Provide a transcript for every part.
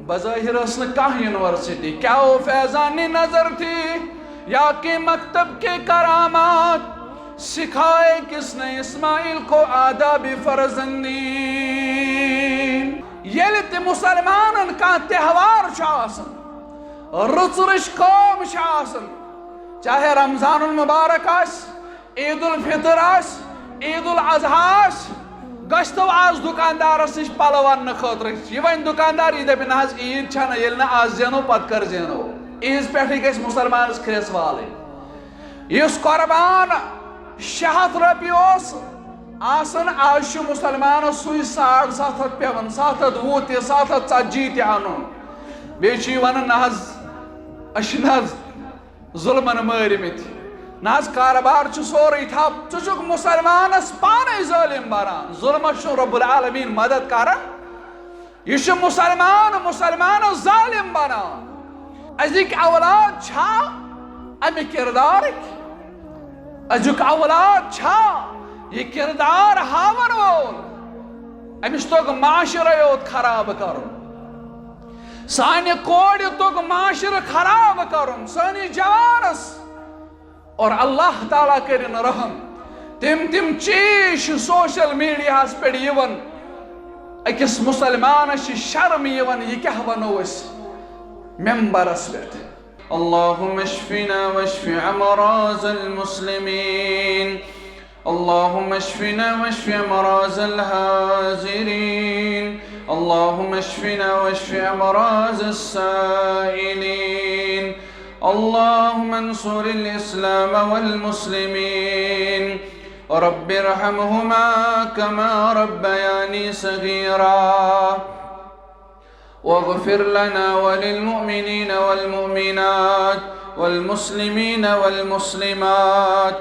बज़ाहिर कह यूनिवर्सिटी, क्या वो फैज़ानी नजर थी या कि मकतब के करामात? सिखाए किसने इस्माइल को आदाब फर्जंदी? येल ते मुसलमानन का त्यौहार रुच रुच कौम, चाहे रमजानुल मुबारक आस, ईद उल फितर आस, ईद उल अज़हा आस, गस्तो आज दुकानदारस निश पलो अन्न खतर यह वन दुकानदार यह दप ना ईद छा ये आज जेनो पत कर जेनो ईज पे गस मुसलमान खेस वाल इस कुर्बान 600 रपी आज मुसलमान सु 750 पे 720 ते 740 ते अन बे वन ना जुल्मन मारिमित ना कारोबार सोरे ठप चुक मुसलमानस पाने जालिम बरान जुल्म रब्बुल आलमीन मदद कर यह मुसलमान जालिम बनान अजिक औलाद छा अमि किरदार अजुक औलाद छा यह किरदार हावन वोल अमिस तोग माशर योत खराब कर सानि कोड़ तोग माशर खराब कर सानि जवानस और अल्लाह ताला करिन रहम तिम चीज सोशल मीडिया पे अकिस मुसलमान शर्म यह क्या वनो मेंबरस पे अल्लाहुम्मा अश्फिना वश्फि अमराज़ल मुस्लिमीन अल्लाहुम्मा अश्फिना वश्फि अमराज़ल हाज़िरीन अल्लाहुम्मा अश्फिना वश्फि अमराज़स साइलीन अल्लाहुम्मा अंसुरिल इस्लाम वल मुस्लिमीन रब्बिरहमहुमा कमा रब्बयानी सगीरा वग़फिर लना वलिल मुमिनीन वल मुमिनात वल मुस्लिमीन वल मुस्लिमात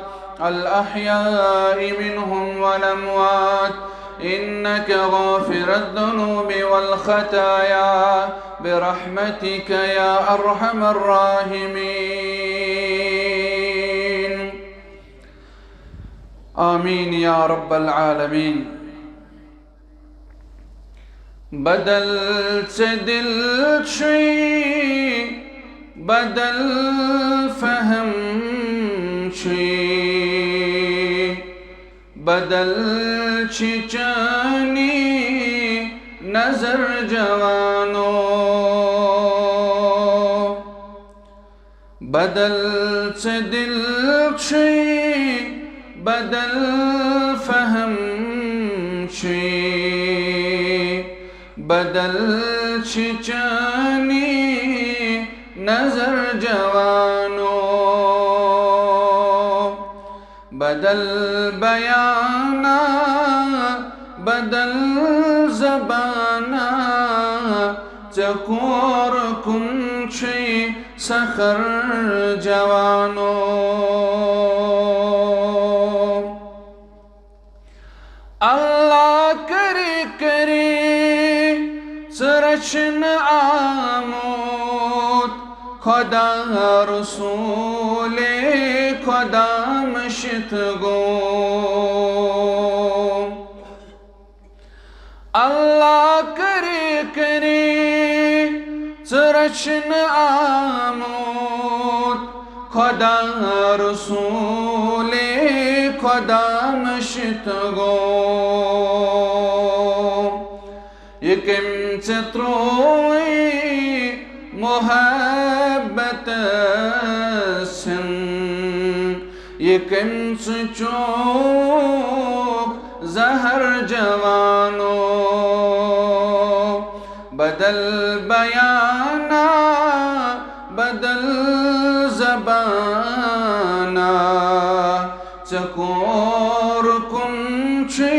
अल अहयाई मिनहुम वल अमवात इन्नक गाफिरुद दुनूबि वल खताया बिरहमतिक या अरहमर राहिमीन आमीन या रब्बल आलमीन। बदल से दिल छुई बदल फहम छुई बदल छिचनी नजर जवानो बदल से दिल छुई बदल फहम छुई बदल छिचनी नजर जवानो बदल बयाना बदल ज़बाना चकोर कुंछी सखर जवानो अल्लाह करे करे सरचन आमोद खुदा रसूले खुदा मशित गो अल्लाह करे करे सरचन आमोद खुदा रसूले खुदा मशित गो ये किम चत्रोई मोहब्बत सिन ये किम चोक जहर जवानो बदल बयाना बदल ज़बाना चकोर कुंछी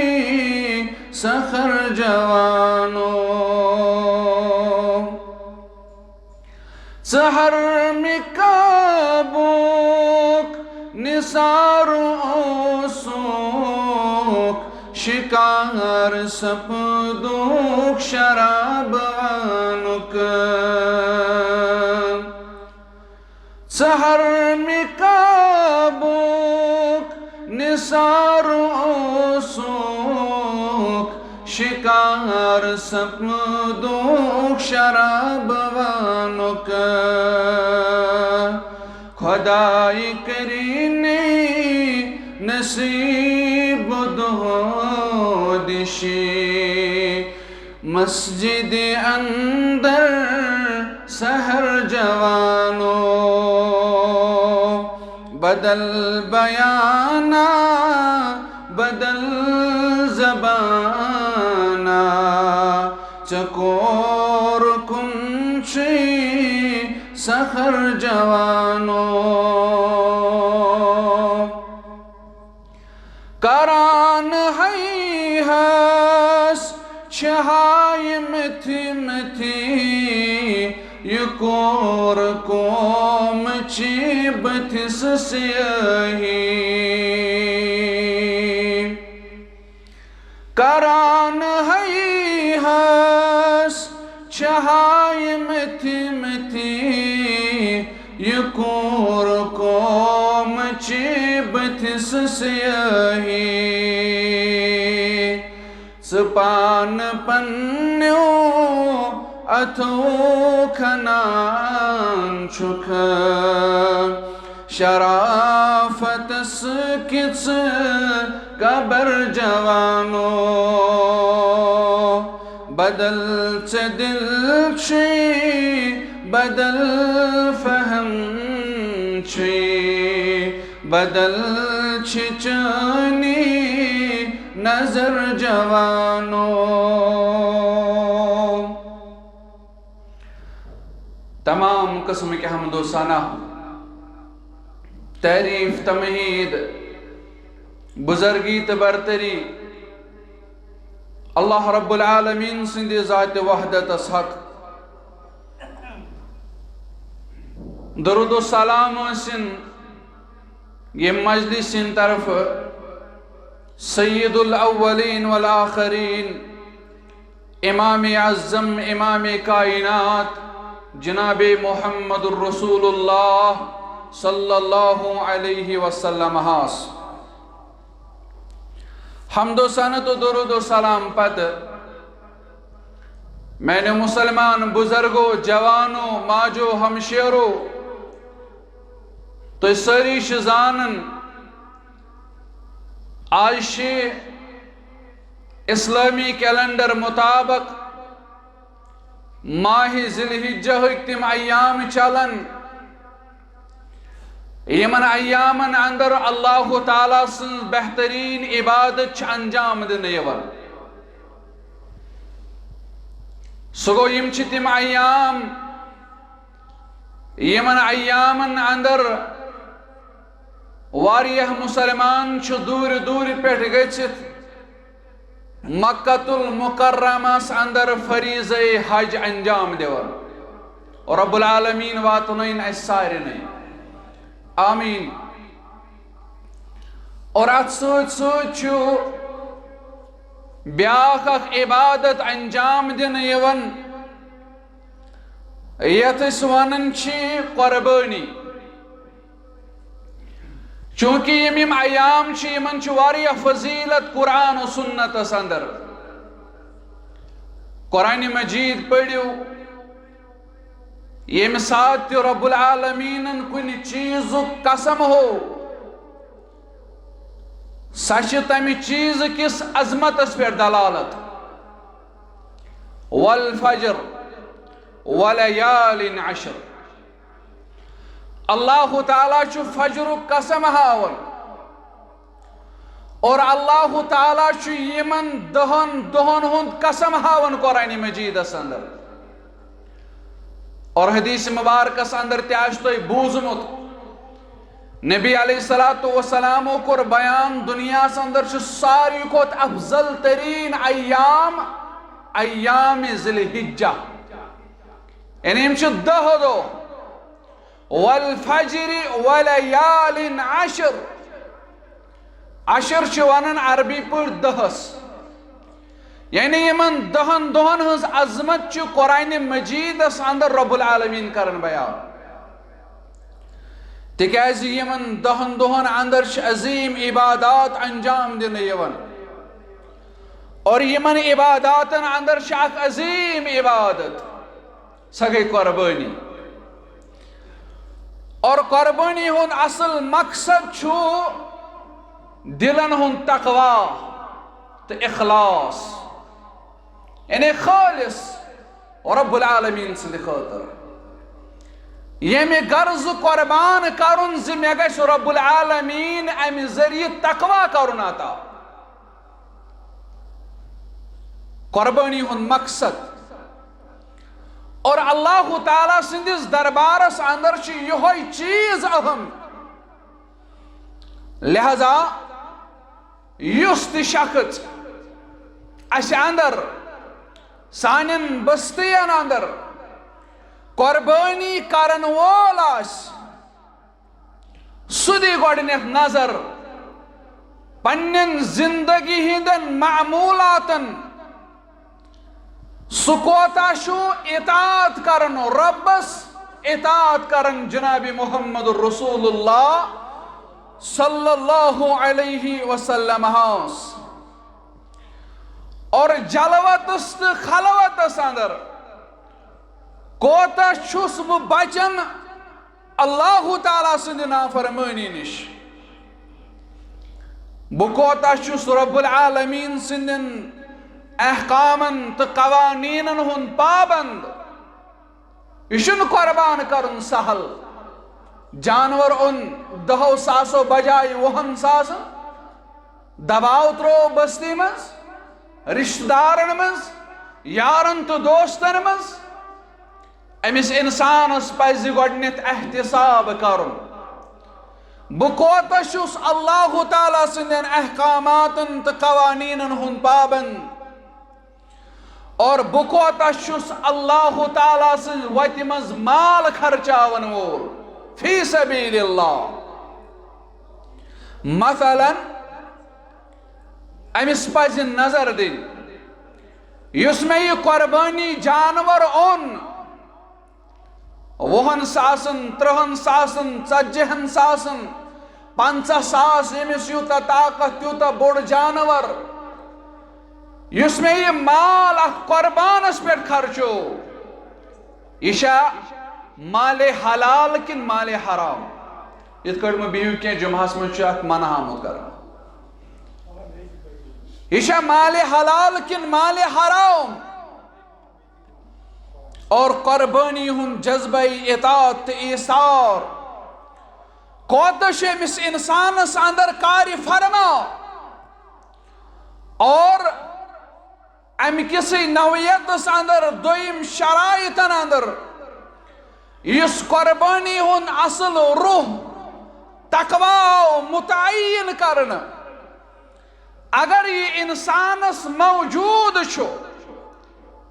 सखर जवानो सहर में काबुक निसार ओसुक शिकार सपदुक शराब अनुक सहर में काबुक निसार ओसुक शिकार सपदुक शराब वानुक खुदाई करीने नसीब दो दिशी मस्जिद अंदर सहर जवानो बदल बयाना बदल जबाना चकोर कुंशी सहर जवानो करान है हस छहाय मिथि मिथि युकोर कोम चिबथिस स्यही करान है हस छहाय मिथि मिथि युकोर कोम चिबथिस स्यही सपान पन्न्यो अथो खनान छुख शराफतस किस कबर जवानो बदल से दिल छे बदल फहम छे बदल छिचनी नजर जवानो तमाम किस्म के हमदो सना तारीफ तमहीद बुजर्गी तबरतरी अल्लाह रब्बुल आलमीन सिंधि ज़ात वहदत हक दरुद सलाम सिन ये मजलिस सिन तरफ सय्यदुल अव्वलीन वल आखरीन इमाम आज़म इमाम कायनात जनाब मुहम्मदुर रसूलुल्लाह सल्लल्लाहु अलैहि वसल्लम हास हम्दो सनत दुरूद सलाम पद मैंने मुसलमान बुजुर्गो जवानों माजो हमशेरो तो सारी जानन आज इस्लामी कैलेंडर मुताबिक माह ज़िलहिज्जा तिम अय्याम चलन यमन अय्यामन अंदर अल्लाह ताला सं बेहतरीन इबादत अंजाम दिन यवन सगो यम तिम अय्याम यमन अय्यामन अंदर वारियह मुसलमान दूर दूर पे गचित मक्कतुल मुकर्रमस अंदर फरीज़े हज अंजाम दिवन और रब्बुल आलमीन वातनैन सारे आमीन और अत सो ब्याख इबादत अंजाम दिन यवन यथ वनन कुर्बानी चूंकि यम अयाम यमन फजीलत कुरान और सुन्नत अंदर कुरान मजीद पढ़ियो यम साथ रब्बुल आलमीन कुन चीज कसम हो सच तम चीज किस अजमत पे दलालत वल फजर वलयालिन अशर अल्लाह ताला फजर कसम हावन और अल्लाह ताला यमन दहन दोहन हुंद कसम हावन कुरान मजीद अंदर और हदीस मुबारकस अंदर तो बूजमुत नबी अलैहिस्सलातु वस्सलाम कोर बयान दुनिया अंदर सारी खोत अफजल तरीन अय्याम अय्याम ज़िलहिज्जा यानी 10 दो वल फजरी वलयालिन अशर अशर वनान अरबी पर 10 यानी यमन 10 दोहन हज अजमत कुरान मजीद अंदर रब्बुल आलमीन करन बयान तिकाज यमन 10 दोहन अंदर अजीम इबादात अंजाम दिन यवन और यमन इबादातन अंदर अजीम इबादत सह गई कुर्बानी। और कुर्बानी हुन असल मकसद छु दिलन हुन तकवा तो इखलास, यानी खालिस रब्बुल आलमीन सद खातर। यमे गर्ज कुर्बान करुन ज मे गछ रब्बुल आलमीन अमि जरिए तकवा करुन अता। कुर्बानी हुन मकसद और अल्लाह ताला सिंदिस दरबारस अंदर यह चीज अहम। लिहाजा युस ति शख्स अस अंदर सानिन बस्तियन अंदर कुर्बानी करन वोल सुदी गोडनेथ नजर पन्नन जिंदगी हिंदन मामूलातन सुकोता शु इताअत करन रब्बस इताअत करन जनाबी मुहम्मद रसूलुल्लाह सल्लल्लाहु अलैहि वसल्लम हास। और जलवतस तो खलवतस अंदर कोता छुस बह बचन अल्लाह ताला सिंद नाफरमानी निश, बह कोता छुस रब्बुल आलमीन सिंदन अहकामन तो कवानीनन हुन पाबंद। यह कुर्बान करन सहल। जानवर उन 10 सासों बजाय 1 सास दबाव त्रो बस्ती मज, रिश्तेदारन मज, यारन तो दोस्तन मज। अमिस इंसानस पज गोडनेथ एहतिसाब करुन बह कोतस छुस अल्लाह ताला सिंदन अहकामातन तो कवानीनन हुन पाबंद। और बह कोतस छुस अल्लाह ताला सिंद वति मज माल खर्चावन वोल फी सबीलिल्लाह। मसलन अमिस पज नजर दिन युस मे यह कुर्बानी जानवर ओन 20 सासन 30 सासन 40 सासन 50 सास यमिस यूता ताकत यूता बोड़ जानवर युस मे यह माल कुर्बानस पे खर्चो यह माले हलाल किन माले हराम। इत कड़ बिहु क्या जुम्हास मज मना आमुत कर यह माले हलाल किन माले हराम। और कुर्बानी हुन जज्बा इताअत ईसार कोतश अमिस इंसानस अंदर कार्य फरमा। और अमि किसी नौयतस अंदर दोयम शराइतन अंदर इस कुर्बानी हुन असल रूह तकवा मुतयन करन अगर यह इंसानस मौजूद छो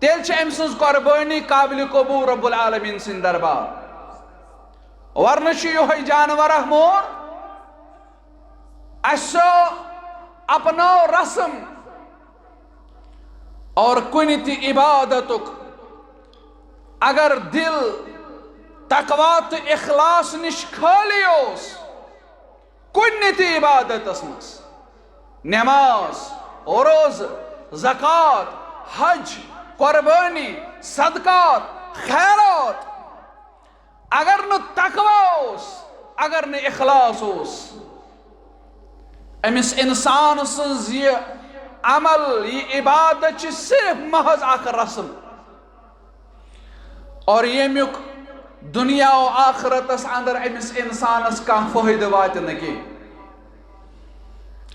तेल अम सज कुर्बानी काबिल कबूल रब्बुल आलमीन सिंद दरबार। वरन यह जानवर मोर असो अपनो रस्म और कुन ति इबादतुक अगर दिल तकवा तो इखलास निश खाली कुन ति इबादतस मज नमाज रोज ज़कात हज कुर्बानी सदकात खैरात अगर न तकवा अगर न इखलास अमिस इंसान सज अमल यह इबादत सिर्फ महज अख रस्म और यमुक दुनिया और आखरतस अंदर अमिस इंसानस कह फायदे वात न कह।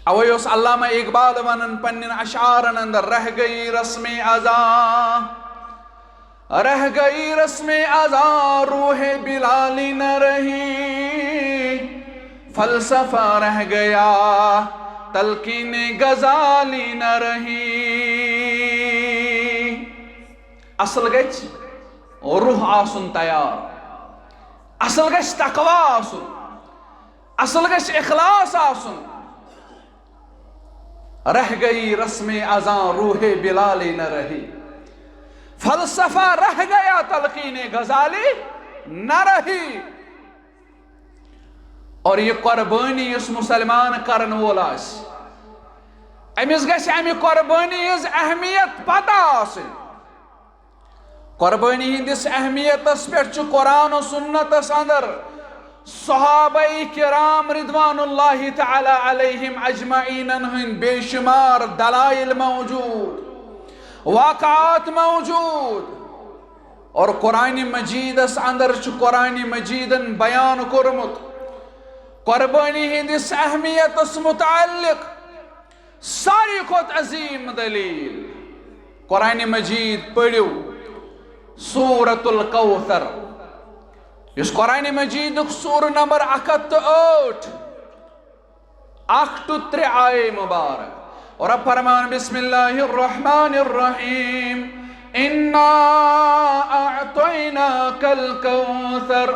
अवे अल्लामा इकबाल वनन पन्निन अशारन अंदर रह गई रस्म अज़ा रह गई रस्म अज़ा रूहे बिलाली न रही फलसफा रह गया तलकीन गजाली न रही। असल गछ रूह आसुन तैयार, असल गछ तकवा आसुन, असल गछ इखलास आसुन। रह गई रस्म अज़ा रूहे बिलाली न रही फलसफा रह गया तलकीन गजाली न रही। और यह कुर्बानी इस मुसलमान करन वोल अमिस गछ अमि कुर्बानी हज अहमियत पता आसिन। कुर्बानी हिंदिस अहमियतस पे कुरान और सुन्नतस अंदर सहाबाए किराम रिदवानुल्लाहि तआला अलैहिम अजमईनन हंद बेशुमार दलाइल मौजूद, वाक़ात मौजूद। और कुरान मजीदस अंदर कुरान मजीदन बयान कोरमुत कुर्बानी हिंदिस अहमियतस मुताल्लिक सारी खोत अजीम दलील। कुरान मजीद पढ़ियो सूरतुल कौसर, इस कुरान मजीद सूर नंबर 108 1-3 आये मुबारक। और अब फरमान बिस्मिल्लाहिर्रहमानिर्रहीम इन्ना अअतैनाकल कौसर।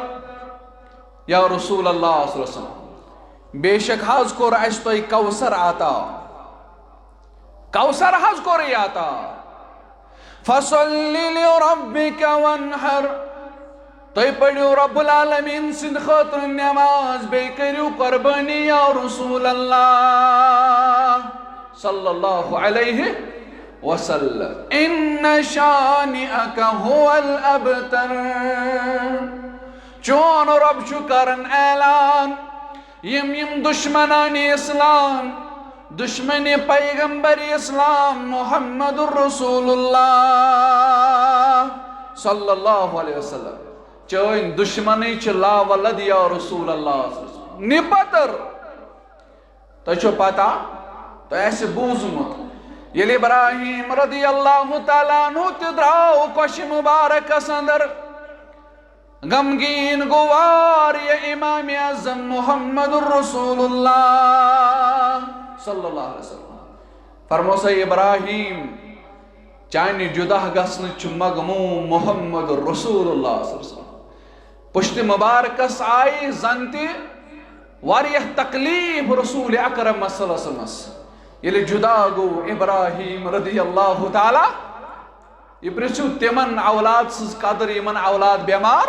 या रसूल अल्लाह सल्लल्लाहु अलैहि वसल्लम बेशक हज कोर अस तोय कौसर आता, कौसर हज कोर आता। फसल्लि लिरब्बिका वन्हर, तुम पढ़ो रब्बुल आलमीन सिंद खातिर नमाज, बे करियो कुर्बानी या रसूल अल्लाह सल्लल्लाहु अलैहि वसल्लम। इन्न शानिअका हुवल अबतर, चोन रब छु करन ऐलान यम यम दुश्मनान इस्लाम, दुश्मन पैगंबर इस्लाम मुहम्मदुर रसूलुल्लाह सल्लल्लाहु अलैहि वसल्लम, चोन दुश्मनी च ला वलद या रसूल अल्लाह निपतर। तो पता तो ऐसे बूजमुत ये इब्राहिम रदियल्लाहु ताला अन्हु द्राव कोश मुबारक अंदर गमगीन गुवार ये इमाम आज़म मुहम्मदुर रसूलुल्लाह सल्लल्लाहु अलैहि वसल्लम। फरमोसा इब्राहिम चानि जुदा गसन मगमूम मुहम्मदुर रसूलुल्लाह सल्लल्लाहु अलैहि वसल्लम। पुश्त मुबारकस आई जनति वारियह तकलीफ रसूल अकरम सल्लल्लाहु अलैहि वसल्लम ये जुदा गो इब्राहिम रदियल्लाहु ताला ये पृछु तिमन औलाद सज कदर यमन औलाद बीमार,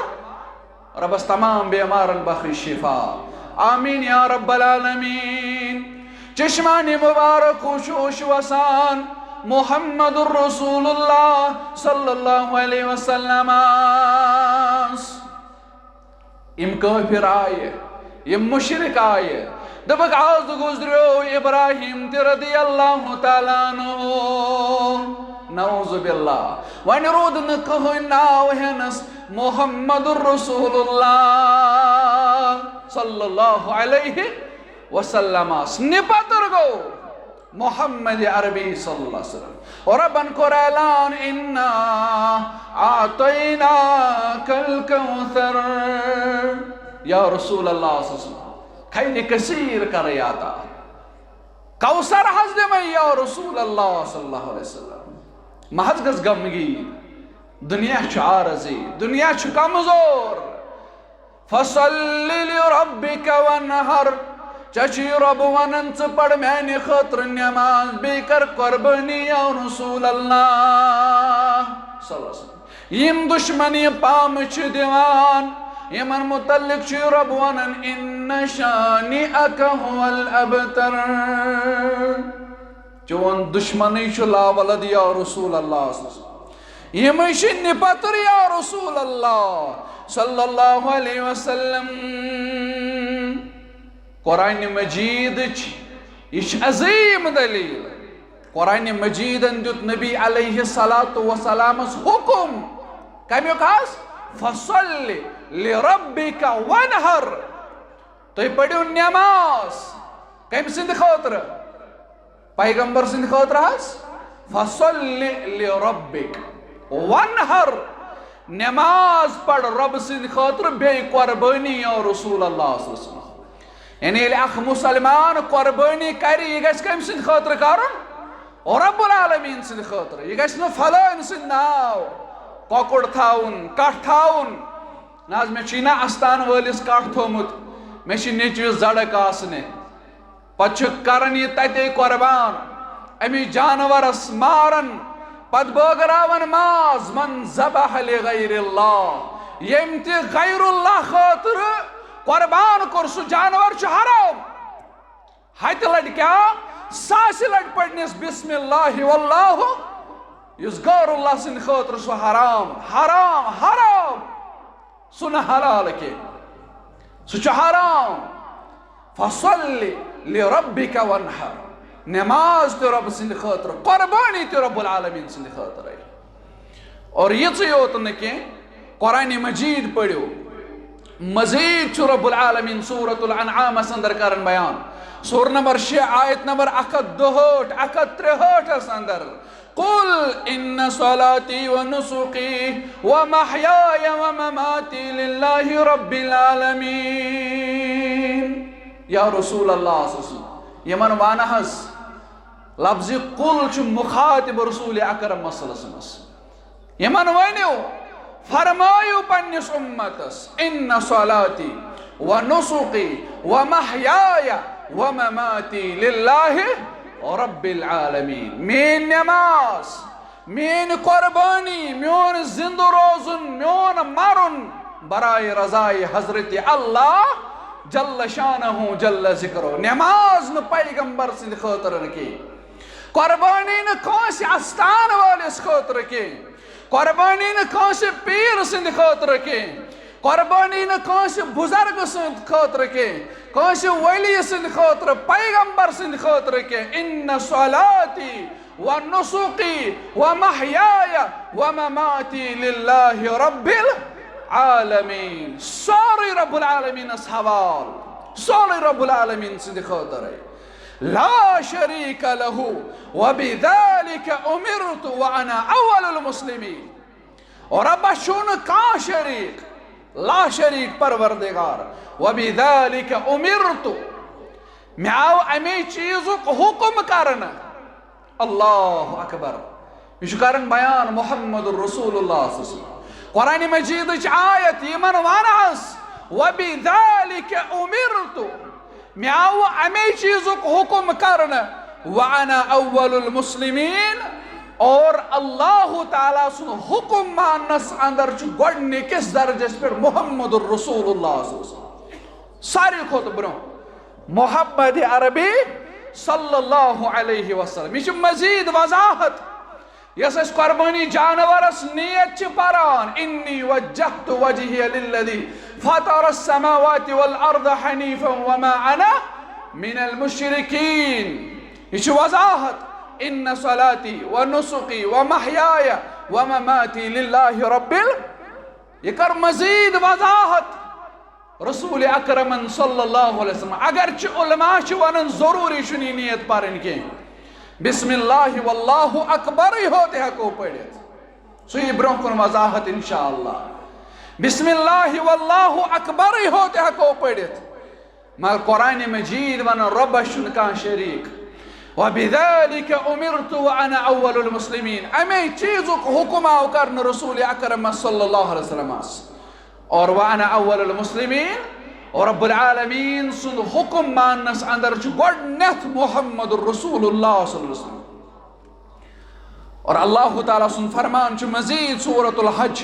रबस तमाम बीमारन बख्श शिफा आमीन या रब्बल आलमीन। चश्मानी मुबारक खुशोश वसान मुहम्मदुर रसूलुल्लाह सल्लल्लाहु अलैहि वसल्लम। इम काफिर आये, इम मुशरिक आये, दबक आज गुजरो इब्राहिम रदियल्लाहु ताला अन्हु, नऊज़ु बिल्लाह वन रोद न कहो नाव हेनस मुहम्मदुर रसूलुल्लाह सल्लल्लाहु अलैहि वसल्लम निपतर गो मोहम्मद अरबी सल्लल्लाहु अलैहि वसल्लम। और रब्बन को ऐलान इन्ना आतैनाकल कौसर या रसूल अल्लाह सल्लल्लाहु अलैहि वसल्लम खैर कसीर कर याता कौसर हज़ में या रसूल अल्लाह सल्लल्लाहु अलैहि वसल्लम। महज गज गमगी दुनिया आरजी, दुनिया कमजोर। फसल्लि लिरब्बिका वन्हर, चची रब वनन च पढ़ मैंने खतर नमाज, बेकर कुर्बानी या रसूल अल्लाह सल्लल्लाहु अलैहि वसल्लम। यम दुश्मनी पाम छ दिवान यमन मुतल्लिक छ रब वनन इन्न शानिअका हुवल अबतर, चोन दुश्मनी छ ला वलद या रसूल अल्लाह सल्लल्लाहु अलैहि वसल्लम। यम छ निपतर या रसूल अल्लाह सल्लल्लाहु अलैहि वसल्लम। कुरान मजीद यह अजीम दलील। कुरान मजीदन दुत नबी अलैहि सलातु वसलामस हुकुम कमियुक हस फसल्लि लिरब्बिका वन्हर, तुम पढ़ो नमाज कम सिंद खातिर पैगंबर सिंद खातिर हस फसल्लि लिरब्बिका वन्हर, नमाज पढ़ रब सिंद खातिर बे कुर्बानी या रसूल अल्लाह सल्लल्लाहु अलैहि वसल्लम। यानी अख मुसलमान कुर्बानी कर यह गस कम सिंद खातिर करन रब्बुल आलमीन सिंद खातिर, यह गस न फलान सिंद नाव कोकुड़ थाउन कठ थाउन नाज मे छी ना अस्तान वलिस कठ थोमुत, मे छी नेचविस जड़क आसने पछ करन यह तते कुर्बान अमि जानवरस मारन पद बगरावन माज मन ज़बह लिगैरिल्लाह, यम ते गैरुल्लाह खातिर कुर्बान कर सु जानवर छ हराम। हत लड़ क्या सास लड़ पढ़निस बिस्मिल्लाहि वल्लाहु युस गौरुल्लाह सिंद खतर सो हराम हराम हराम सु न हलाल के सु हराम। फसल्लि लिरब्बिका वन्हर, नमाज तो रब सिंद खतर, कुर्बानी तो रब्बुल आलमीन सिंद खतर। और ये योत न के कुरान मजीद पढ़ो, मजीद रब्बुल आलमीन सूरतुल अनआम अंदर करन बयान, सूर नंबर 6 आयत नंबर 162 163 अंदर, कुल इन्न सलाती व नुसुकी व महयाय व ममाती लिल्लाहि रब्बिल आलमीन। या रसूल अल्लाह यमन वानहस लफ्ज़ कुल मुखातिब रसूल अकरम सल्लल्लाहु, यमन वनो फरमायु पन्निस उम्मतस इन्न सलाती व नुसुकी व महयाय व ममाती लिल्लाहि रब्बिल आलमीन। मेन नमाज, मेन कुर्बानी, मेन जिंद रोजुन, मेन मरुन बराए रजाए हजरत अल्लाह जल्ल शानहु जल्ल जिक्रो। नमाज न पैगंबर सिंद खतर के, कुर्बानी न कांस आस्थान वालिस खतर के, कुर्बानी न कांस पीर सिंद खतर के, कुर्बानी न कांस बुजुर्ग सिंद खतर के, कांस वली सिंद खतर, पैगंबर सिंद खतर के। इन्न सलाती व नुसुकी व महयाय व ममाती लिल्लाहि रब्बिल आलमीन। सारे रब्बुल आलमीन हवाल, सारे रब्बुल आलमीन सिंद खतर है। ला शरीक लहू व बिज़ालिका उमिरतु व अना अव्वलुल मुस्लिमीन। और अब शुन का शरीक, ला शरीक परवरदिगार, व बिज़ालिका उमिरतु, मैं आव अमे चीज़ुक हुक्म करना। अल्लाह अकबर। यह करन बयान मुहम्मदुर रसूलुल्लाह। कुरान मजीद आयत यमन वानहस व बिज़ालिका उमिरतु, मैं आव अमे चीज़ुक हुक्म करना, व अना अव्वलुल मुस्लिमीन। और अल्लाह ताला सुन हुक्म मानस अंदर गोडनिकिस दर्जस पे मुहम्मदुर रसूलुल्लाह सारे खुद ब्रो मोहम्मद अरबी सल्लल्लाहु अलैहि वसल्लम। यह मजीद वजाहत यस कुर्बानी जानवरस नियत परान, इन्नी वज्जहतु वजहिय लिल्लज़ी फतरस समावाति वल अर्द हनीफन व मा अना मिनल मुशरिकीन। यह वजाहत इन्न सलाती व नुसुकी व महयाय व ममाती लिल्लाहि रब्बिल। ये कर मजीद वजाहत रसूल अकरम सल्लल्लाहु अलैहि वसल्लम। अगरचे उलमा वन जरूरी शुनी नियत पारन के बिस्मिल्लाह वल्लाहु अकबर होते हको पढ़ित, सही ब्रोह कुन वजाहत इंशाअल्लाह। बिस्मिल्लाह वल्लाहु अकबर होते हको पढ़ित, मगर कुरान मजीद वन रब शुन का शरीक। व बिज़ालिका उमिरतु व अना अव्वलुल मुस्लिमीन। अमे चीज़ुक हुक्म आव करन रसूल अकरम सल्लल्लाहु अलैहि वसल्लम और व अना अव्वलुल मुस्लिमीन। और रब्बुल आलमीन सुन हुक्म मानस अंदर गोडनेथ मुहम्मदुर रसूलुल्लाह सल्लल्लाहु अलैहि वसल्लम। और अल्लाह ताला सुन फरमान मजीद सूरतुल हज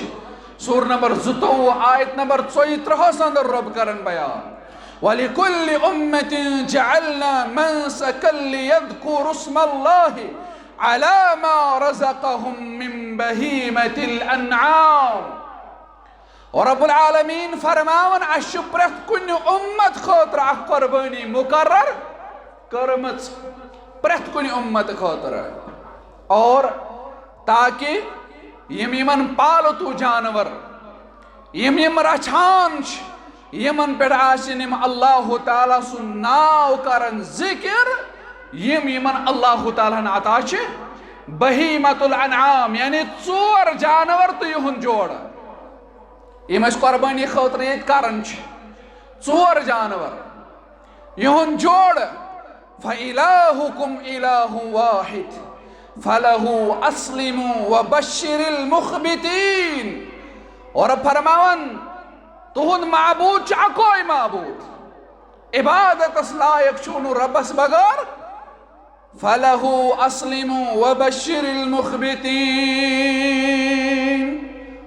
सूर नंबर 22 आयत नंबर 34 अंदर रब करन बयान, वलिकुल्लि उम्मतिन जअलना मनसकन लियज़कुरु स्मल्लाहि अला मा रज़क़हुम मिन बहीमतिल अन्आम। और रब्बुल आलमीन फरमावन अश प्रत कुन उम्मत खतर अख कुर्बानी मुकर्रर करमच, प्रत कुन उम्मत खतर। और ताकि यम यमन पालतू जानवर यम यम रछान यमन पे आसिम अल्लाह ताला सुन नाव करन जिक्र, यम यमन अल्लाह ताला अता बहीमतुल अनआम यानी 4 जानवर तो यहुन जोड़ यम कुर्बानी खतर ये करन 4 जानवर यहुन जोड़। फइलाहुकुम इलाहु वाहिद फलहु अस्लिमु व बश्शिरिल मुखबितीन। और फरमावन तुहुन माबूद कोई माबूद इबादत लायक शुनु रबस बगर, फलहु अस्लिमु व बश्शिरिल मुखबितीन।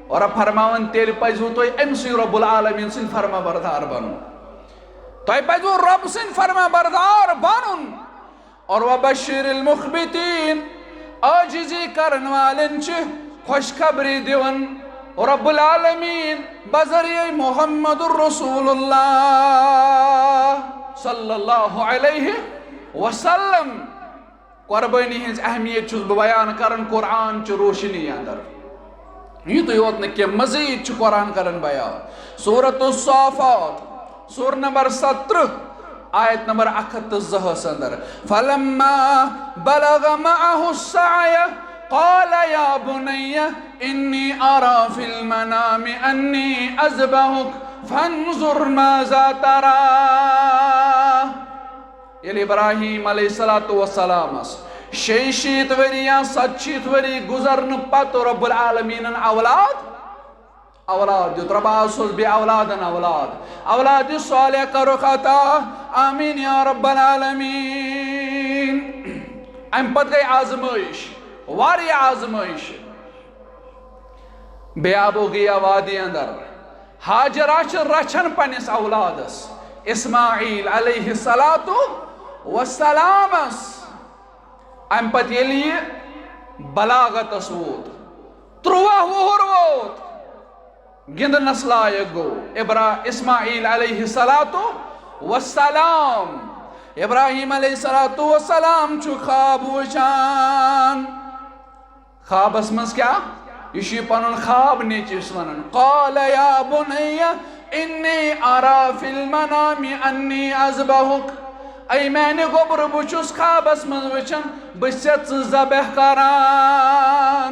और फरमावन तेल पजू तो अमस रब्बुल आलमीन सिन फरमा बरदार बनु, तो पजू रब सिन फरमा बरदार बनुन। और व बश्शिरिल मुखबितीन आजिजी करन वालन खुशखबरी दिवन रब्बुल आलमीन बजरिए मुहम्मदुर रसूलुल्लाह सल्लल्लाहु अलैहि वसल्लम कुर्बानी हज अहमियत बयान करन कुरान च रोशनी अंदर युत योत न के मजीद कुरान करन बयान सूरतुस साफात सूर नंबर 17 आयत नंबर 102 अंदर फलम्मा बलग मअहु सअय क़ाल या बुनय्य इन्नी अरा फिल मनामि अन्नी अज़बहुक फंजुर माज़ा तरा। ये इब्राहिम अलैहिस्सलातु वस्सलाम 6 वरी या 7 वरी गुजरन पत रब्बुल आलमीन औलाद दित रबास बे औलादन औलाद सालिह करो खता आमीन या रब्बल आलमीन। अम पत गई आजमाइश वारिया आजमाइश बेआबो गया वादी अंदर हाजरा रचन पनिस औलादस इस्माइल अलैहिस्सलातु वस्सलामस अम पत ये बलागतस वोत 13 वुहर वोत गिंदनस लायक गो इस्माइल अलैहिस्सलातु वस्सलाम। इब्राहिम अलैहिस्सलातु वस्सलाम छु ख्वाब वुचान ख्वाबस मज क्या यह पन ख्वाब नेचिस वनान क़ाल या बुनय्य इन्नी अरा फिल मनामि अन्नी अज़बहुक ऐ मैंने गोबर बुचुस ख्वाबस मज वचन बस ज़बह करान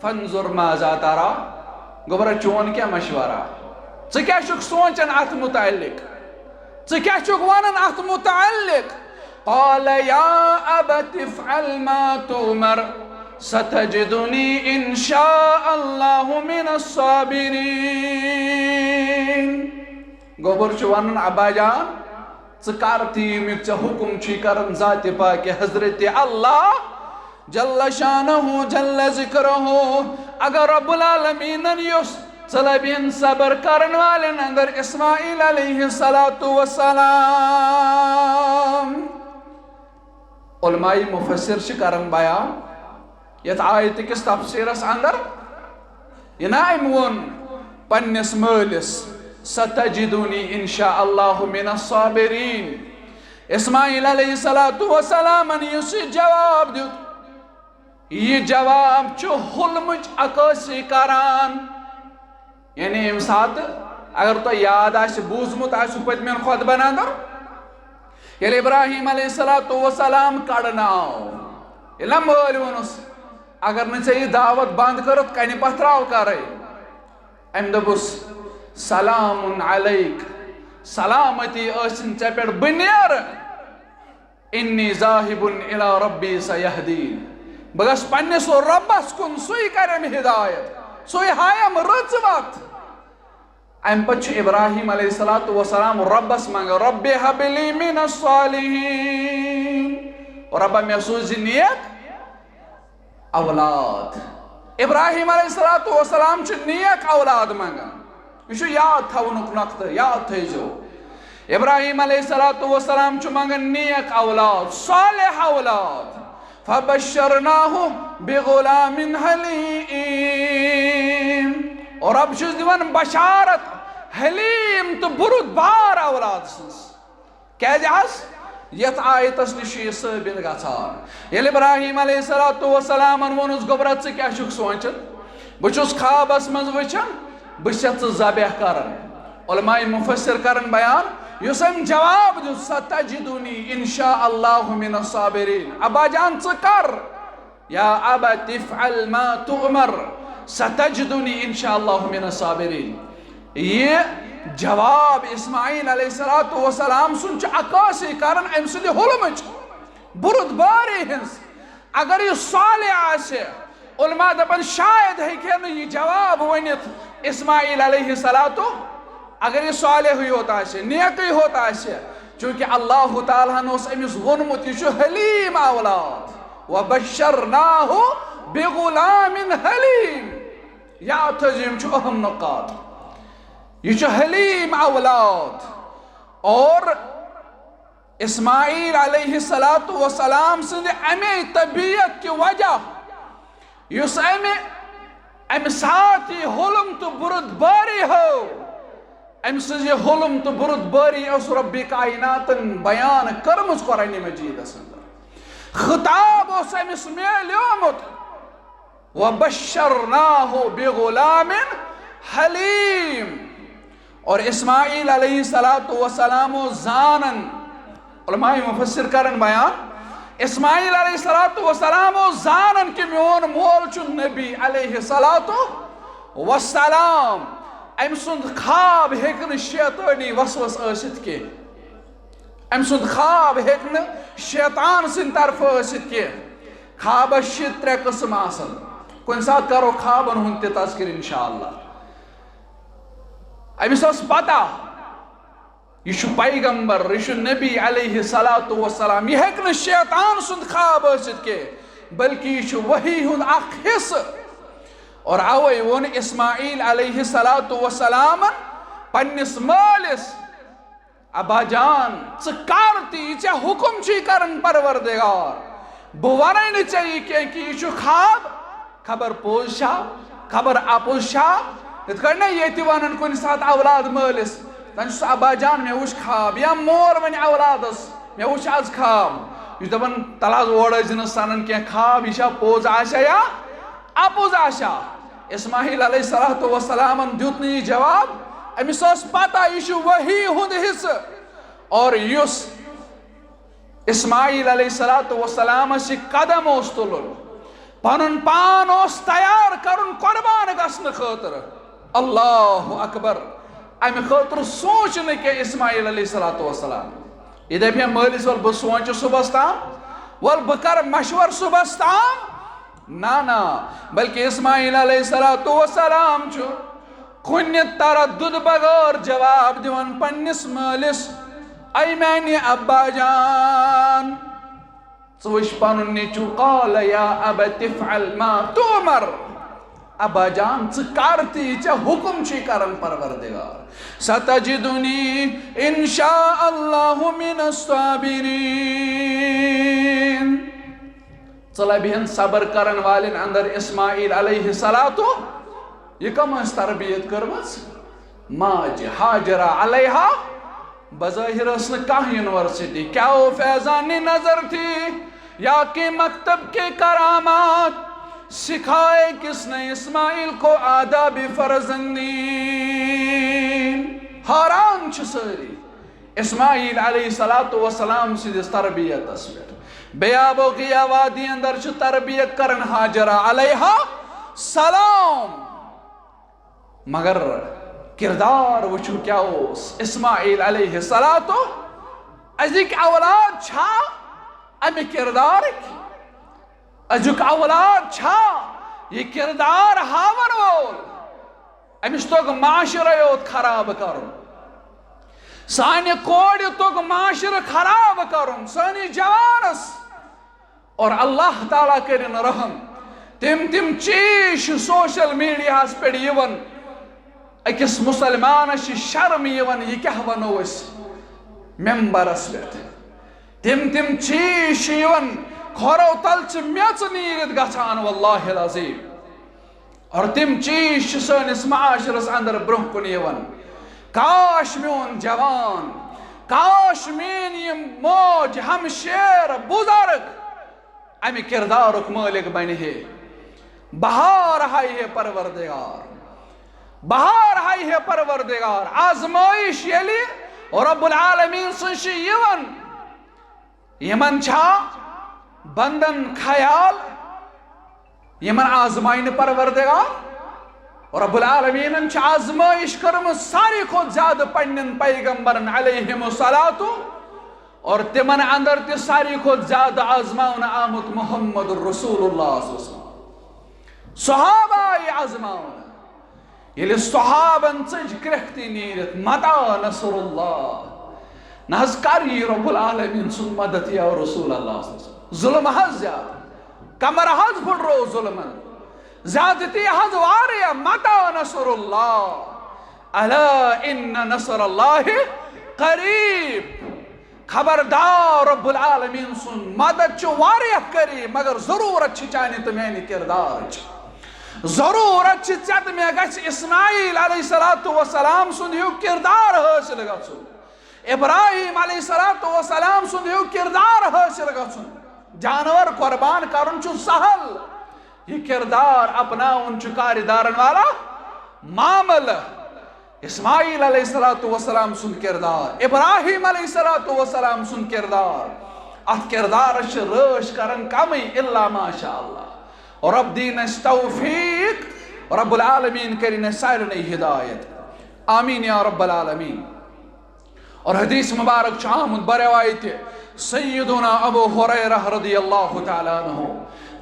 फंजुर माज़ा तरा गोबर चोन क्या मशवरा क्या सोचन अत मुतालिक क्या वनान अत मुतालिक क़ाल या अबत इफ़अल मा तुमर सतजिदुनी इंशा अल्लाहु मिनस साबिरीन। गोबर वनान अब्बा जान कर तीमिक हुकुम करन ज़ात पाक हजरत अल्लाह जल्ल शानहु जल्ल ज़िक्रुहु अगर रब्बुल आलमीन युस चलबिन सबर करन वालन अंदर इस्माइल अलैहिस्सलातु वस्सलाम। उलमाई मुफस्सिर करन बयान यत आयत किस तफसीरस अंदर यनाइम वोन पन्निस मालिस सतजिदुनी इंशा अल्लाहु मिनस साबिरीन। इस्माइल अलैहिस्सलातु वस्सलाम युस जवाब दित यह जवाब चु हुल्मच अकासी करान यानी अम सात अगर तो याद बूजमुत पतमें खुतबन अंदर ये इब्राहिम अलैहिस्सलातु वस्सलाम कड़न आव ये मल वोनस अगर न ये दावत बंद कर कन पथराव कर अम दोस सलामुन अलैक सलामती चे पे बनेर इन्नी ज़ाहिबुन इला रब्बी सयहदीन बह गस पन्निस रब्बस कुन सुई करम हिदायत सुई हायम रच वत अम पे इब्राहिम अलैहिस्सलातु वस्सलाम रब्बस मंग रब्बि हबली मिनस सालिहीन रब्बा मे सूझ नेक औलाद। इब्राहिम अलैहिस्सलातु वस्सलाम नेक औलाद मंगान यह याद थवनुक नक्त याद थो इब्राहिम अलैहिस्सलातु वस्सलाम मंगान नेक औलाद सालिह औलाद फबश्शरनाहु बिगुलामिन हलीम और अब दिवान बशारत हलीम तो बुरुदबार औलाद क्या यथ आयतस निश साबित गछान ये इब्राहिम अलैहिस्सलातु वस्सलाम वोनुस गोबर क्या सोचन बह ख्वाबस मज वचन बह ज़बह करन। उलमाए मुफस्सिर करन बयान युस जवाब दित सतजिदुनी इंशा अल्लाहु मिनस साबिरीन अब्बा जान कर या अबत इफ़अल मा तुअमर सतजिदुनी इंशा अल्लाहु मिनस साबिरीन। ये जवाब इस्माइल अलैहिस्सलातु वस्सलाम सुन अक्कासी करन अम सद हुलमच बुरुदबारी हिंस अगर यह सालिह आसे उलमा दपन शायद हेके न यह जवाब वनित इस्माइल अलैहिस्सलातु अगर यह सालिह होता है नेक होता है चूंकि अल्लाह ताला ने अमिस वोनमुत यह हलीम औलाद व बश्शरनाहु बिगुलामिन हलीम याद थो अहम नुकात यह हलीम औलाद और इस्माइल अलैहिस्सलातु वस्सलाम सिंध अमे तबीयत की वजह युस अमे साथ ही हुलम तो बुरुदबारी हो अम सज हुलम तो बुरुदबारी उस रब्बी कायनातन बयान करमुज कुरान मजीद अंदर खिताब उस अमिस मिलियोमुत व बशरनाहु बिगुलामिन हलीम। और इस्माइल अलैहिस्सलातु वस्सलाम जानन उलमाए मुफस्सिर करन बयान इस्माइल अलैहिस्सलातु वस्सलाम जानन कि मोन मोल छु नबी अलैहिस्सलातु वस्सलाम अम सुंद ख्वाब हेकन शैतानी वसवस आसित के अम सुंद ख्वाब हेकन शैतान सिंद तरफ आसित के ख्वाब त्रे किस्म आसन कुन सात करो ख्वाबन हुंद ते तज़किर इंशाअल्लाह। अमिस पता यह पैगंबर यह नबी अलैहिस्सलातु वस्सलाम यह हेक शैतान सुंद ख्वाब आसित के बल्कि यह वही हुंद अख हिस्सा। और अवे वोन इस्माइल अलैहिस्सलातु वस्सलाम पन्निस मालिस अबा जान च करती चे हुकुम छी करन परवरदिगार बो वनन चाहिए कि यह ख्वाब खबर पोज खबर अपोज इत ये वन कुन सात औलाद मालिस तन अबा जान मे वुच ख्वाब या मोर वन औलादस मे वुच आज ख्वाब यह दपन तलाज ओर सनन क्या ख्वाब यह पोज आशा या अपोज आशा। इस्माइल अलैहिस्सलातु वस्सलाम दुत नी जवाब अमिस पता यह वही हुंद हिस्सा। और युस इस्माइल अलैहिस्सलातु वस्सलाम कदम ओस तुलन पनुन पान ओस तैयार करुन कुर्बान गसन खातिर अल्लाहु अकबर अमे खातिर सोच न के इस्माइल अलैहिस्सलातु वस्सलाम ये दपे मालिस वल बह सोच सुबह ताम वल बह कर मशवर सुबह ताम ना ना बल्कि इस्माइल अलैहिस्सलातु वस्सलाम छु कुन तरद्दुद बगैर जवाब दिवन पन्निस मालिस ऐ मैंने अब्बा जान सोच पनुन नेचु काल या अबत इफ़अल मा तुमर अब्बा जान च करती चे हुकुम छी करन परवरदिगार सतजिदुनी इंशाअल्लाहु मिनस साबिरीन। चला बिहन सबर करन वालिन अंदर इस्माइल अलैहिस्सलातु यह कम तरबियत करमस माज हाजरा अलैहा बज़ाहिर कह यूनिवर्सिटी क्या वो फैजान नजर थी या कि मकतब के करामात सिखाए किसने इस्माइल को आदाब फरजंदी हैरान सारी इस्माइल अलैहिस्सलातु वस्सलाम सिदिस तरबियत बयाबो की वादी अंदर तरबियत करन हाजरा अलैहा सलाम मगर किरदार वुचु क्या इस्माइल अलैहिस्सलातु अजिक औलाद छा अमे किरदार अजुक औलाद छा ये किरदार हावन वोल अमिस तोग माशर योत खराब करुन साने कोड़ तोग माशर खराब करुन सानी जवानस। और अल्लाह ताला करिन रहम तिम चीज सोशल मीडिया पे यवन अकिस मुसलमान शर्म यवन यह क्या वनो मेंबरस पे तिम चीज यवन खोरो तल मेच नीरित गछान वल्लाहि अज़ीम। और तिम चीज सनिस माशरस अंदर ब्रोह कुन यवन काश मोन जवान काश मेन मौज हम शेर बुजुर्ग अमे किरदारुक मालिक बन हे बहार हाय है परवरदिगार बहार हाय है परवरदिगार आजमाइश यली और रब्बुल आलमीन सश यवन यमन छा बंदन ख्याल यमन आजमाइन परवरदिगार और रब्बुल आलमीन छ आजमाइश करम सारी खुद ज्यादा पन्नन पैगंबरन अलैहिमुस्सलातु और तिमन अंदर ते सारी खुद ज्यादा आजमाउन आमुत मुहम्मद रसूलुल्लाह सहाबा आजमाउन ये सहाबन चज क्रख्ती नीरत मता नसरुल्लाह नहज कर ये रब्बुल आलमीन सुन मदद या रसूल अल्लाह जुल्म हज ज्यादा कमर हज फुटरो जुल्मन ज्यादती हज वारिया मता नसरुल्लाह अला इन्न नसरुल्लाह करीब खबरदार रब्बुल आलमीन सुन मदद वारिया करी मगर जरूरत चाने तो मैंने किरदार जरूरत चत मे गछ इस्माइल अलैहिस्सलातु वस्सलाम सुन ह्यू किरदार हासिल गछुन इब्राहिम अलैहिस्सलातु वस्सलाम सुन ह्यू किरदार हासिल गछुन जानवर कुर्बान करन छु सहल ये किरदार अपनाउन छु कारिदारन वाला मामल इस्माइल अलैहिस्सलातु वस्सलाम सुन किरदार इब्राहिम अलैहिस्सलातु वस्सलाम सुन किरदार अत किरदार रश करन कमी इल्ला माशा अल्लाह और रब दीन तौफीक रब्बुल आलमीन करिन सारने हिदायत आमीन या रब्बुल आलमीन। और हदीस मुबारक शाम बरवायत सय्यदुना अबू हुरैरा रदियल्लाहु तआला अन्हु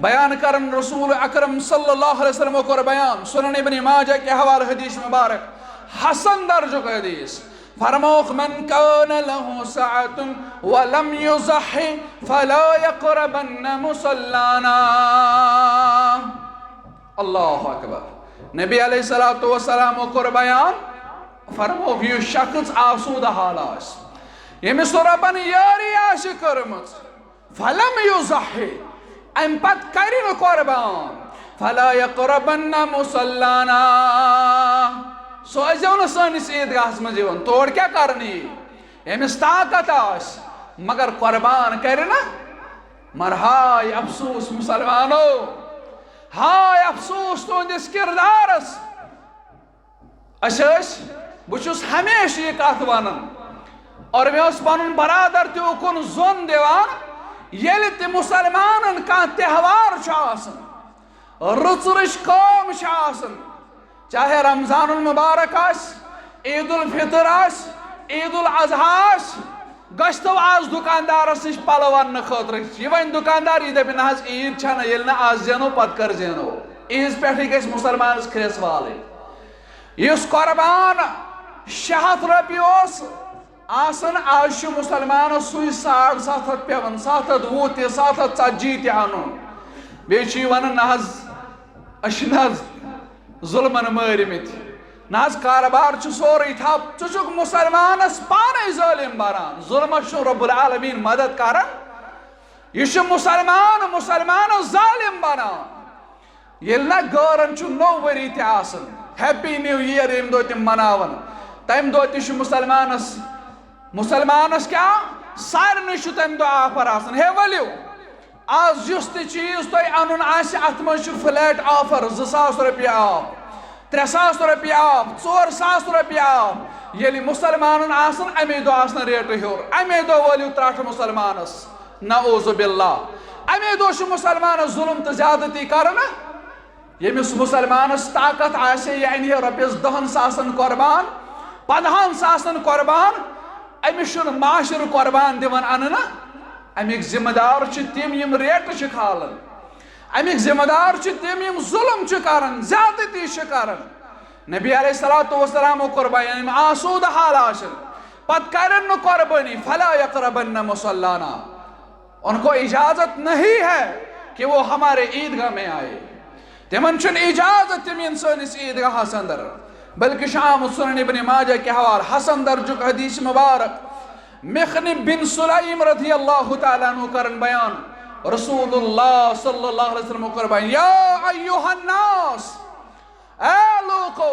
बयान करन रसूल अकरम सल्लल्लाहु अलैहि वसल्लम को बयान सुनन इब्न माजा के हवाले हदीस मुबारक हसन दर्ज हदीस फरमौख मन कान लहु सअतुन व लम युज़हि फला यक़रबन्न मुसल्लाना। अल्लाहु अकबर। नबी अलैहिस्सलातु वस्सलाम को बयान फरमौख यह शख्स आसूदा हाल आस यमिस रब्बन यारी आश करमत फलम युज़हि अम पत करिन कुर्बान फला यक़रबन्न मुसल्लाना सो अजो न सानिस ईदगाह मज तोड़ क्या करनी यमिस ताकत आस मगर कुर्बान करे ना मर हाय अफसोस मुसलमानो हाय अफसोस तुंदिस किरदारस बहुत हमेशा यह कत वन और मे पन बरादर तुकुन जोन दिवान येल ते मुसलमान कह त्यौहार रुच रुच कौम चाहे रमजानुल मुबारक ईद उल फितर ईद उल अजहा गो आज दुकानदारस नश पल वन खतर यह वन दुकानदार यह दप ना ईद छा ये आज जेनो पत कर जेनो ईज पे गस मुसलमान खरेस वाल इस कुर्बान 600 रपी आसन आज मुसलमान सुई 750 पेवन 720 740 तन बे वन ना जुल्मन मारिमित ना कारोबार सोरे ठप चुक मुसलमान पाने जालिम बरान जुल्म रब्बुल आलमीन मदद करान यह मुसलमान मुसलमान जालिम बनान ये ना गरन नौ वरी तन हैप्पी न्यू ईयर यम दो तम मनावन तम दो मुसलमानस मुसलमानस क्या सारे तम दो ऑफर आसन हे वलियो आज जिस चीज तुम अन अत मज फ्लैट ऑफर 2000 रपी आप 3000 रपी आप 4000 रपी आप ये मुसलमान आसन अमे दो आसन रेट हर अमे दो वलियो त्राठ मुसलमानस नऊज़ु बिल्लाह अमे दो मुसलमान जुल्म तो ज्यादती कर यमिस मुसलमानस ताकत आसे यह अन रपीस 10,000 कुर्बान 15,000 कुर्बान अमिस माशर कुर्बान दिवन अन अमिक जिम्मेदार तिम यम रेट खालन अमिक जिम्मेदार तिम यम जुल्म करन ज्यादती करन नबी अलैहिस्सलातु वस्सलाम कुर्बान आसूद हाल आसन पत करन न कुर्बानी फला यक़रबन्न मुसल्लाना उनको इजाजत नहीं है कि वो हमारे ईदगाह में आए तिमन इजाजत तिम सनिस ईदगाह अंदर बल्कि शाम सुनन इब्न माजा के हवाले हसन दर्जुक हदीस मुबारक मिखनिब बिन सुलैम रज़ियल्लाहु तआला अन्हु करन बयान रसूलुल्लाह सल्लल्लाहु अलैहि वसल्लम कर बयान या अय्युहन नास ए लोगो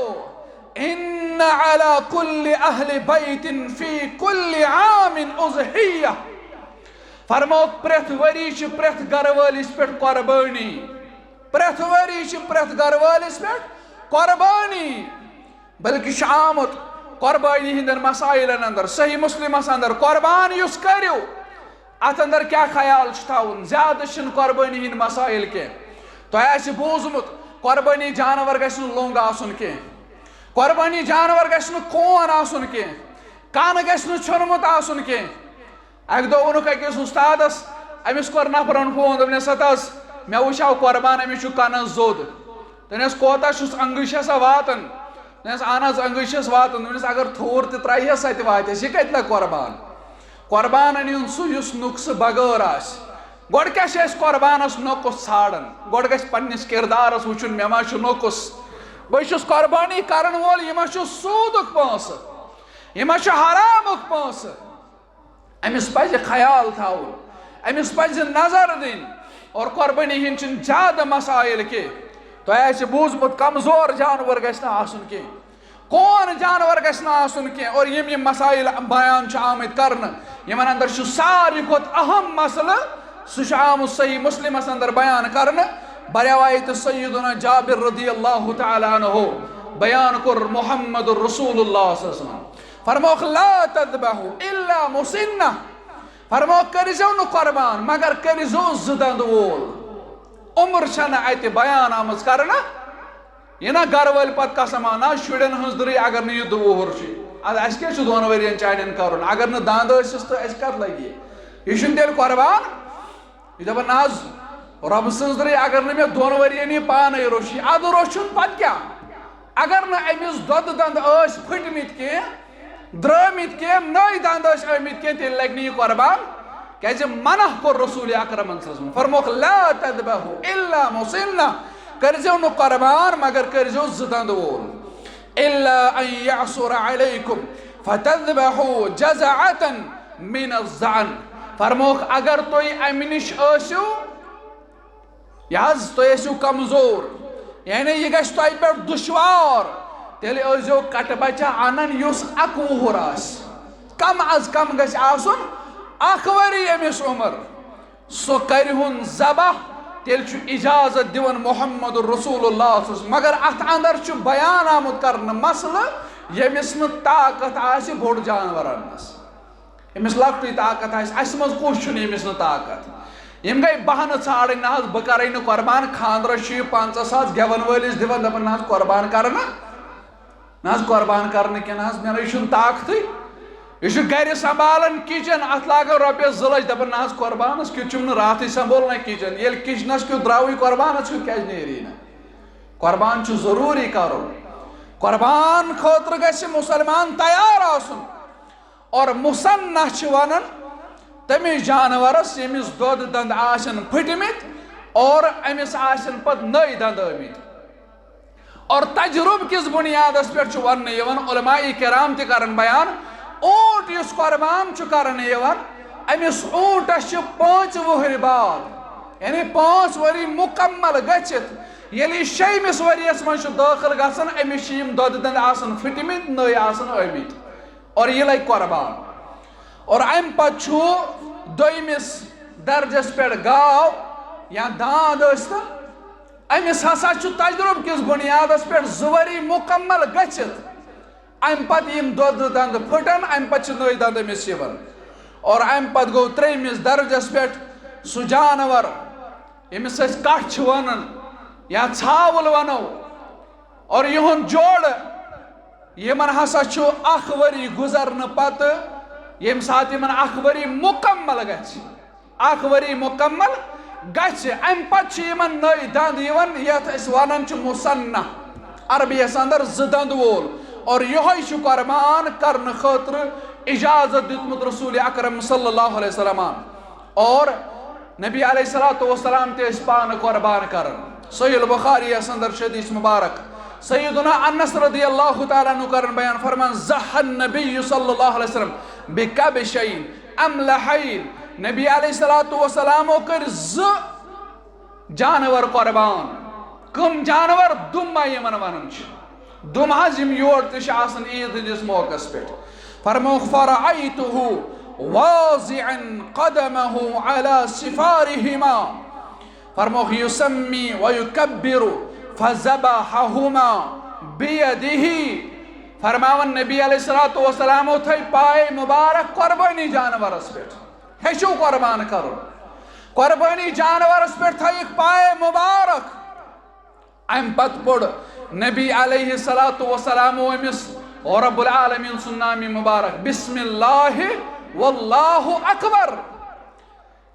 इन्न अला कुल्लि अहलि बैतिन फी कुल्लि आमिन उज़हिय्या फरमो प्रेथ वरी प्रेथ घर वालिस पे कुर्बानी प्रेथ वरी प्रेथ घर वालिस पे कुर्बानी बल्कि शामत कुर्बानी हिंदन मसाइलन अंदर सही मुस्लिम अंदर कुर्बान युस करियो अत अंदर क्या ख्याल थवन ज्यादा कुर्बानी हिंद मसाइल के तो बोजमुत कुर्बानी जानवर गि लोंग आसन के कुर्बानी जानवर गि कोन आसन के कान गि छुनमुत आसन के अक दो वोनुक अकिस उस्तादस अमिस कोर नफरन फोन दोपनस सतस मे वुचाव कुर्बान अमिस कन जोद तनस कोता अंगुश वातन अहन अंगुशस वातन दोपनस अगर थोर त्रा सत वातस यह कत लग कुर्बान कुर्बान अन सह नुक्स बगैर गोड़ क्या कुर्बानस नोकुस छाड़न गोड़ गि पन्निस किरदारस वुचुन मे मा नोकुस बहुस कुर्बानी करन वोल यह सूदुक पोंस यह हरामुक पोंस अमिस पज ख्याल थाउन, अमिस पज नजर दिन। और कुर्बानी हिंद ज्यादा मसाइल के तो बूझमुत कमजोर जानवर गश्न आसुन के, कौन जानवर गश्न आसुन के। और यम मसाइल बयान आमत करन यमन अंदर सारी खोत अहम मसल सह आमुत सही मुस्लिमस अंदर बयान करन। बरवायत सय्यदुना जाबिर रदियल्लाहु तआला अन्हु बयान कर मुहम्मदुर रसूलुल्लाह सल्लल्लाहु अलैहि वसल्लम फरमोख ला तदबहु इल्ला मुसिन्ना, फरमोख करिजो न कुर्बान मगर करिजो ज़दंद वोल। उम्र छन अत बयान आमज करना यह ना घर वाल पत कसमा ना शुरन हज दरी अगर न यह वोहर अस क्या 2 वरियन चाइन कर अगर न दांद तो अस कत लगे यह तेल कुर्बान यह दपान ना रब सज दरी अगर न मे 2 वरियन यह पान रोशी अद रोचुन पत क्या अगर न अमिस दोद दंद फटमित कह द्रमित कह नई दंद आमित कह तेल लगे यह कुर्बान क्या मनह कोर रसूल अकरम फरमोख ला तदबहु इल्ला मुसिन्ना, करजो न कुर्बान मगर करजो ज़दंद वोल। इल्ला अन यअसुर अलैकुम फतदबहु जज़अतन मिन अज़्ज़अन, फरमोख अगर तुई अमि निश आसियो तुई कमजोर यानी यह गश तुह पे दुश्वार तेल आजो कट बचा अनन युस 1 वुहर आस, कम अज कम गश आसुन 1 वरी अमिस उमर सो करहुन ज़बह तेल इजाजत दिवन मुहम्मदुर रसूलुल्लाह। मगर अत अंदर बयान आमुत करन मसल यमिस न ताकत आसि बोड़ जानवर अनस, यमिस लक्टुई ताकत आसि अस मज कुछ यमिस न ताकत। यम गई बहान छाड़ ना बह कर कुर्बान खानर 50,000 गेवन वलिस दिवन दपन ना कुर्बान कर ना कुर्बान कर मे यह ताकत यह गर संभालन किचन अत लागो रॉपियस 2 लक्ष दपन ना कुर्बान क्यों रात संभोल किचन ये किचनस क्यों द्राव कुर्बान क्या नेरी ना कुर्बान जरूरी कर कुर्बान खतर गि मुसलमान तैयार आसुन। और मुसन्ना वन तमिस जानवरस यमिस दोद दंद आसन फटमित और अमिस आसन पत नई दंद आमित। और तजुर्ब किस बुनियादस पे वन उलमाए किराम तन बयान ऊंट इस कुर्बान कर अमिस ऊंटस 5 वुहर बाद यानी 5 वरी मुकम्मल गच्छित ये 6मिस वरियस मज दाखिल गसन अमिस दोद दंद आसन फटमित नई आसन आमित और यह लग कुर्बान। और अम पत 2मिस दर्जस पे गाव या दांद अमिस हसा तजुर्ब किस बुनियादस पे 2 वरी मुकम्मल गच्छित अम पत दोद दंद फटन अम पत नई दंद अमिस और अम पत गो 3मिस दर्जस पे सह जानवर यमिस कठ वन या छावल वनो और यहुन जोड़ यमन हसा 1 वरी गुजरन पत यम सात यमन 1 वरी मुकम्मल गछ अम पत यमन नई दंद यवन यथ वन मुसन्ना अरबियस अंदर 2 दंद वोल। और यह कुर्बान करने खतर इजाजत दितमुत रसूल अकरम सल्लल्लाहु अलैहि वसल्लम और नबी अलैहिस्सलातु वस्सलाम ते पान कुर्बान कर। सहीह बुखारी अंदर हदीस मुबारक सय्यदुना अनस रदियल्लाहु तआला अन्हु करन बयान फरमान ज़हन नबी सल्लल्लाहु अलैहि वसल्लम बिकबशैन अमलहैन, नबी अलैहिस्सलातु वस्सलाम कर 2 जानवर कुर्बान। कम जानवर दुम्मा यमन वनन दुम हज योर तन ईद हंदिस मौकस पे फरमोख फरअयतुहु वाज़िअन क़दमहु अला सिफ़ारिहिमा, फरमोख युसम्मी व युकब्बिरु फज़बहहुमा बियदिही, फरमावन नबी अलैहिस्सलातु वस्सलाम थई पाए मुबारक कुर्बानी जानवरस पे हेचो कुर्बान करो कुर्बानी जानवरस पे थई पाए मुबारक। अम पत पोड़ नबी अलैहिस्सलातु वस्सलाम अमिस और रब्बुल आलमीन सुन्नामी मुबारक बिस्मिल्लाह वल्लाहु अकबर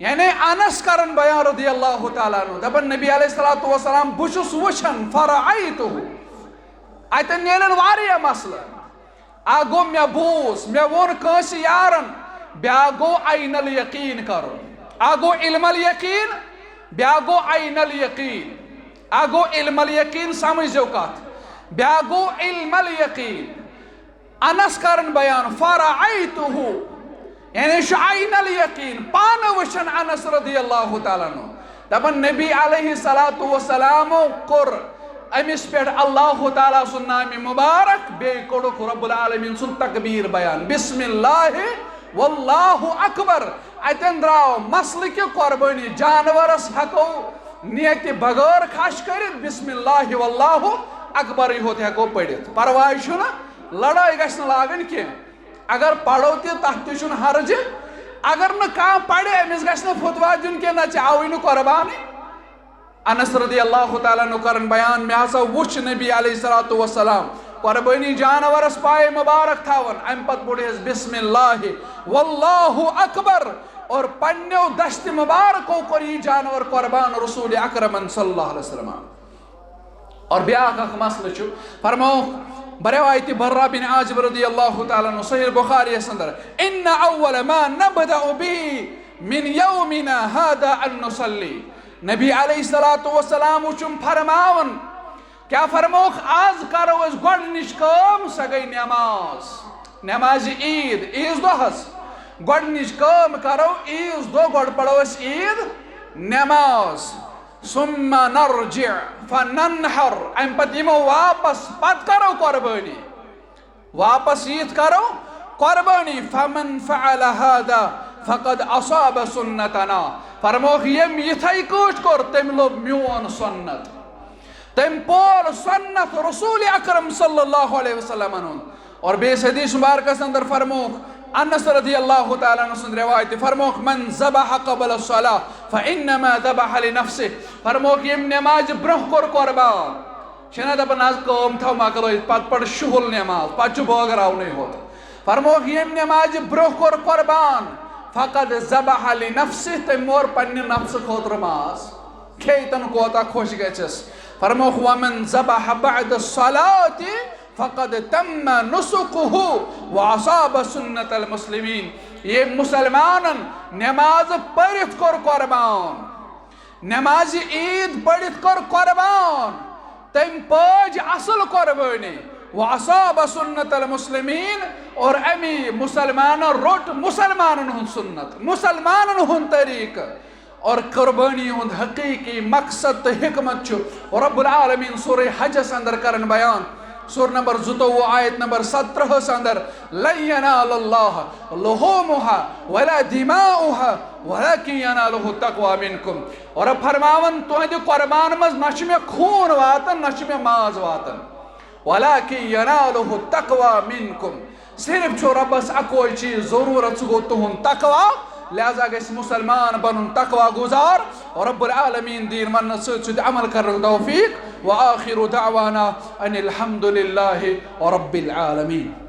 यानी अनस करन बयान रदियल्लाहु तआला अन्हु दपन नबी अलैहिस्सलातु वस्सलाम बुछुस वुछन फरअयतुहु अतन नेलन वारिया मसला आ गो मे बूस मे वोन कंस यारन ब्या गो ऐनल यकीन कर आ गो इल्मल यकीन ब्या गो ऐनल यकीन आ गो इल्मल यकीन समझो कत ब्या गो इल्मल यकीन। अनस करन बयान फरअयतुहु यानी आइनल यकीन पान वचन अनस रदियल्लाहु ताला अन्हु दपन नबी अलैहिस्सलातु वस्सलामो कोर अमिस पे अल्लाह ताला सुन नाम मुबारक बे कोड़ुक रब्बुल आलमीन सुन तकबीर बयान बिस्मिल्लाह वल्लाहु अकबर अतन द्राव मसल के कुर्बानी जानवरस हको नियत बगैर खश कर बिस्मिल्लाह वल्लाहु अकबर होत हको पढ़ित परवाह छुना लड़ाई गछ न लागन के अगर पढ़ो तथ तुन हर्ज अगर न कह पढ़े अमिस गछ न फुतवा दिन के न चाव कुर्बानी अनस रदियल्लाहु ताला अन्हु करन बयान मे हसा वुच नबी अलैहिस्सलातु वस्सलाम कुर्बानी जानवरस पाए मुबारक थावन अम पत बुढ़ेस बिस्मिल्लाह वल्लाहु अकबर और पन्नो दश्त मुबारको कर यह जानवर कुर्बान रसूल अकरम सल्लल्लाहु अलैहि वसल्लम। और ब्याख अख मसल छु फरमो बरवायत बर्रा बिन आजिब रदियल्लाहु ताला अन्हु सहीह बुखारी अंदर इन्न अव्वल मा नबदअ बिही मिन यौमिना हादा अन नुसल्ली नबी अलैहिस्सलातु वस्सलाम चुम फरमावन क्या फरमोख आज करो अस गोडनिश काम स गई नमाज नमाज ईद ईज दोहस गोडनिश काम करो ईज दो गोड पढ़ो अस ईद नमाज सुम्मा नरजि फननहर अम पत यमो वापस पत करो कुर्बानी वापस ईद करो कुर्बानी फमन फअल हादा फकद असाब सुन्नतना फरमोख यम यथै कूट कर तम लोग म्योन सुन्नत तम पोल सुन्नत रसूल अकरम सल्लल्लाहु अलैहि वसल्लम और बेस हदीस मुबारक अंदर फरमोख अनस रदियल्लाहु ताला अन्हु सुन रिवायत फरमोख मन ज़बह क़बल अस्सलाह फइन्नमा ज़बह लिनफ्सिह फरमोख यम नमाज ब्रोह कर कुर्बान छना दपन आज कम थव मकलो पत पड़ शुहुल नमाज पच बोगराव नहीं होत फरमोख यम नमाज ब्रोह कर कुर्बान फकद ज़बह लिनफ्सिह तम मोर पन्ने नफ्स खोतर मास खेतन कोता खुश गचस फरमोख वमन ज़बह बअद अस्सलाति फकद तम्म नुसुकुहु व असाब सुन्नतल मुस्लिमीन ये मुसलमानन नमाज पढ़ित कर कुर्बान नमाज ईद पढ़ित कर कुर्बान तम पज असल कुर्बानी व असाब सुन्नतल मुस्लिमीन और अमी मुसलमान रोट मुसलमानन हुन सुन्नत मुसलमानन हुन तरीक और कुर्बानी हुन हकीकी मकसद तो हिकमत छु और रब्बुल आलमीन सूरह हज अंदर करन बयान सूर नंबर 22 आयत नंबर 17 अंदर लन यनालल्लाह लुहूमुहा वला दिमाउहा वलाकिन यनालुहु तक़वा मिनकुम और फरमावन तुहद कुर्बान मज नश में खून वातन नश में माज वातन वलाकिन यनालुहु तक़वा मिनकुम सिर्फ छो रब्बस अकोई चीज जरूरत गो तुहुन तक़वा लिहाजा गस मुसलमान बनन तक़वा गुजार और रब्बुल आलमीन दीन मन सद अमल कर तौफीक व आखिरु दअवाना अनिल हम्दुलिल्लाहि रब्बिल आलमीन।